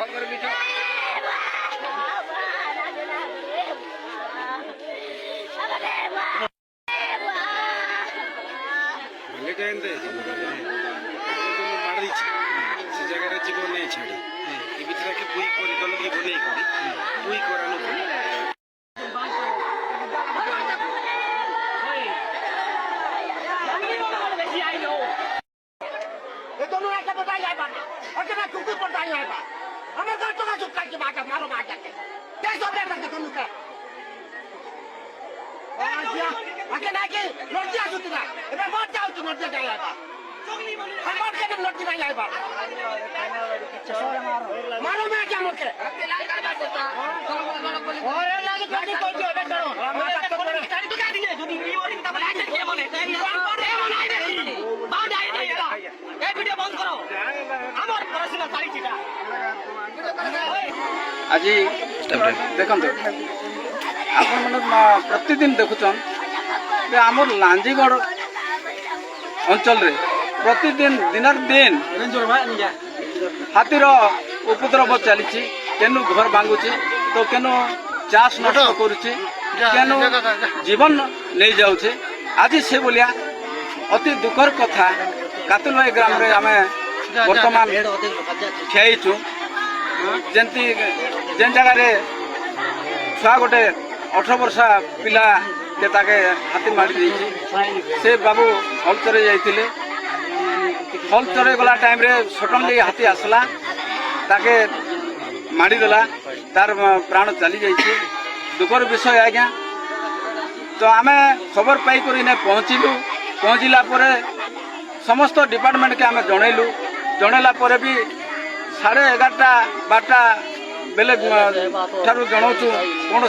से जगह जीवन नहीं छाड़ी ये भितर के पुई कर दल ये बनै कर पुई करानो ये दोनों ऐसे बताई जाए बात और क्या कुकुर पड़ता है बात हमें घर तो का चुप करके बात मारो बात जाके कैसे ऑपरेट करके दोनों का आजिया आके ना के लड़कियां सुतरा ये मत जाओ तू मत जाए बात हम मत के लड़की नहीं आए बात मारो मैं क्या मुझे और लगे गाड़ी कोई जो है करो माता को गाड़ी तो गाड़ी है जो नी वाली तो बना के बोले बात आए नहीं ये वीडियो बंद करो আমার পড়াশোনা চালিছিটা আজি দেখন্তু আপন মানে প্রতিদিন দেখুছন যে আমার লাঞ্জিগড় অঞ্চল রে প্রতিদিন দিনার দিন হাতির উপদ্রব চালিছি কেন ঘর ভাঙুছি তো কেন চাষ নষ্ট করুছি কেন জীবন নেই যাচ্ছে আজি সে বলিয়া অতি দুঃখর কথা কাতুলবাই গ্রামে আমি বর্তমান ঠিয়াইছু যেমতি যে জায়গায় ছুয়া গোটে 18 বর্ষা পিলা কে তাকে হাতি মারি দিয়েছি সে বাবু হল চরে যাইছিলে হল চরে গলা টাইমরে সডনলি হাতি আসলা তাকে মারিদেলা তার প্রাণ চালি যাইছে দুঃখর বিষয় আজ্ঞা তো আমি খবর পাই করি না পৌঁছিলা পরে সমস্ত ডিপার্টমেন্টকে আমি জনাইলু জনাইলা পরে भी 11:30 12টা বেলে ঠারু জনাউছু কোন